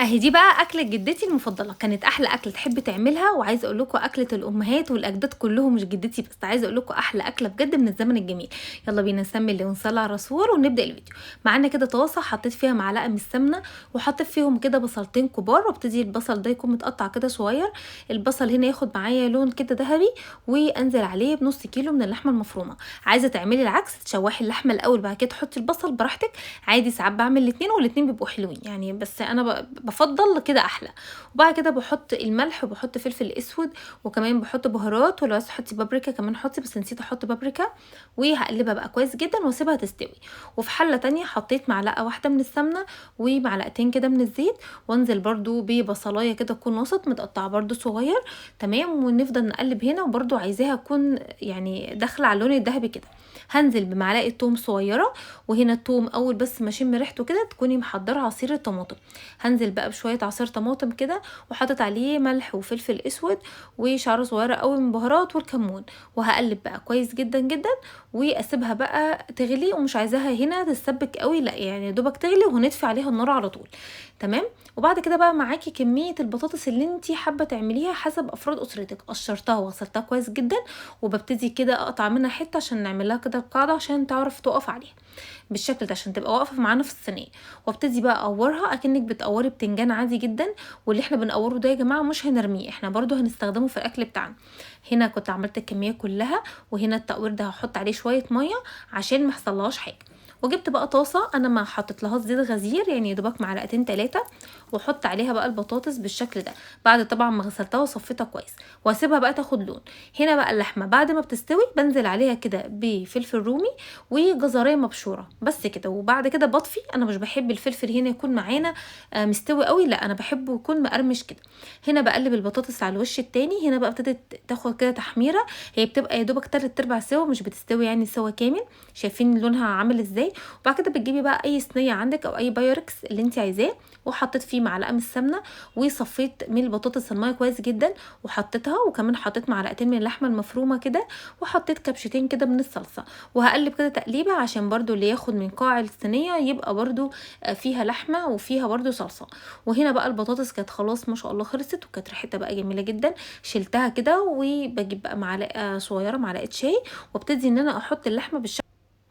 اهي دي بقى اكله جدتي المفضله، كانت احلى اكله تحب تعملها. وعايزه اقول لكم اكله الامهات والاجداد كلهم، مش جدتي بس، عايزه اقول لكم احلى اكله بجد من الزمن الجميل. يلا بينا نسمي الله ونصلي على الرسول ونبدا الفيديو. معانا كده طاسه، حطيت فيها معلقه من السمنه، وحطيت فيهم كده بصلتين كبار، وابتدي البصل ده يكون متقطع كده صغير. البصل هنا ياخد معايا لون كده ذهبي، وانزل عليه بنص كيلو من اللحمه المفرومه. عايزه تعملي العكس، تشوحي اللحمه الاول بعد كده تحطي البصل براحتك عادي، ساعات بعمل الاثنين والاثنين بيبقوا حلوين يعني، بس انا بفضل كده احلى. وبعد كده بحط الملح وبحط فلفل اسود، وكمان بحط بهارات، ولو عايزه تحطي بابريكا كمان حطي، بس نسيت احط بابريكا. وهقلبها بقى كويس جدا واسيبها تستوي. وفي حله تانية حطيت معلقه واحده من السمنه ومعلقتين كده من الزيت، وانزل برضو ببصلايه كده تكون وسط متقطعه برضو صغير. تمام، ونفضل نقلب هنا، وبرضو عايزاها تكون يعني داخله على اللون الذهبي كده. هنزل بمعلقه توم صغيره، وهنا التوم اول بس ما اشم ريحته كده تكوني محضره عصير الطماطم. هنزل بقى بشويه عصير طماطم كده، وحطت عليه ملح وفلفل اسود وشعره صغيره قوي من بهارات والكمون. وهقلب بقى كويس جدا جدا، واسيبها بقى تغلي، ومش عايزاها هنا تتسبك قوي، لا يعني دوبك تغلي وهنطفي عليها النار على طول. تمام. وبعد كده بقى معاكي كميه البطاطس اللي انتي حابه تعمليها حسب افراد اسرتك. قشرتها وغسلتها كويس جدا، وببتدي كده اقطع منها حته عشان نعملها كده القاعده عشان تعرف تقف عليها بالشكل ده، عشان تبقى واقفه معانا في الصينيه. وابتدي بقى اقورها اكنك بتقوري بتنجان عادي جدا. واللي احنا بنقوره ده يا جماعه مش هنرميه، احنا برضو هنستخدمه في الاكل بتاعنا. هنا كنت عملت الكميه كلها، وهنا التقوير ده هحط عليه شويه ميه عشان ما يحصلهاش حاجه. وجبت بقى طاسه، انا ما حطيت لها زيت غزير يعني، دوبك معلقتين 3، واحط عليها بقى البطاطس بالشكل ده بعد طبعا ما غسلتها وصفيتها كويس، واسيبها بقى تاخد لون. هنا بقى اللحمه بعد ما بتستوي بنزل عليها كده بفلفل رومي وجزريه مبشوره بس كده. وبعد كده بطفي، انا مش بحب الفلفل هنا يكون معانا مستوي قوي، لا انا بحبه يكون مقرمش كده. هنا بقلب البطاطس على الوش التاني، هنا بقى ابتدت تاخد كده تحميره، هي بتبقى يا دوبك 3/4 سوا، مش بتستوي يعني سوا كامل. شايفين لونها عامل ازاي؟ وبعد كده بتجيبي بقى اي صينيه عندك او اي بايركس اللي انت عايزاه، وحطيت فيه معلقه من السمنه، وصفيت من البطاطس الميه كويس جدا وحطيتها، وكمان حطيت معلقتين من اللحمه المفرومه كده، وحطيت كبشتين كده من الصلصه. وهقلب كده تقليبه عشان برضو اللي ياخد من قاع الصينيه يبقى برضو فيها لحمه وفيها برضو صلصه. وهنا بقى البطاطس كانت خلاص ما شاء الله خلصت، وكانت ريحتها بقى جميله جدا. شلتها كده، وبجيب بقى معلقه صغيره، معلقه شاي، وابتدي ان انا احط اللحمه بالشكل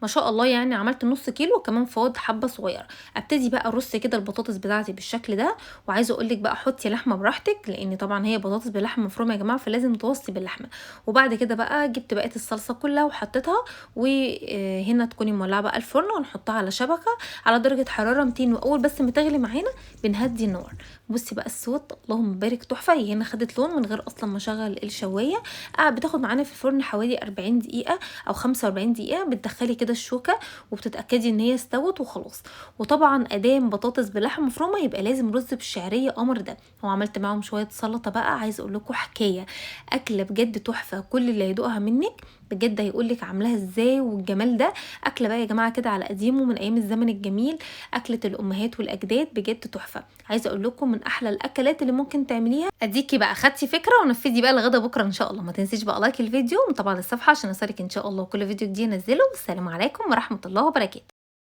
ما شاء الله يعني. عملت نص كيلو وكمان فاض حبه صغيره. ابتدي بقى ارص كده البطاطس بتاعتي بالشكل ده. وعايزه اقول لك بقى حطي لحمه براحتك، لان طبعا هي بطاطس باللحمه مفرومه يا جماعه، فلازم توصي باللحمه. وبعد كده بقى جبت بقيه الصلصه كلها وحطيتها. وهنا تكوني مولعه بقى الفرن، ونحطها على شبكه على درجه حراره 200، واول بس ما تغلي معانا بنهدي النار. بصي بقى الصوت اللهم بارك تحفه، هي هنا خدت لون من غير اصلا ما اشغل الشوايه. بتاخد معانا في الفرن حوالي 40 دقيقه او 45 دقيقه. بتدخلي كده الشوكه وبتتاكدي ان هي استوت وخلاص. وطبعا ادام بطاطس بلحمه مفرومه يبقى لازم رز بالشعريه قمر ده. وعملت معاهم شويه سلطه بقى. عايزه اقول لكم حكايه، اكله بجد تحفه، كل اللي هيدوقها منك بجد هيقول لك عاملاها ازاي والجمال ده. اكله بقى يا جماعه كده على قديمه من ايام الزمن الجميل، اكله الامهات والاجداد بجد تحفه. عايزه اقول لكم من احلى الاكلات اللي ممكن تعمليها. اديكي بقى خدتي فكره ونفذي بقى الغدا بكره ان شاء الله. ما تنسيش بقى لايك الفيديو وطبعا الصفحه عشان يوصلك ان شاء الله كل فيديو جديد انزله. والسلام عليكم ورحمه الله وبركاته.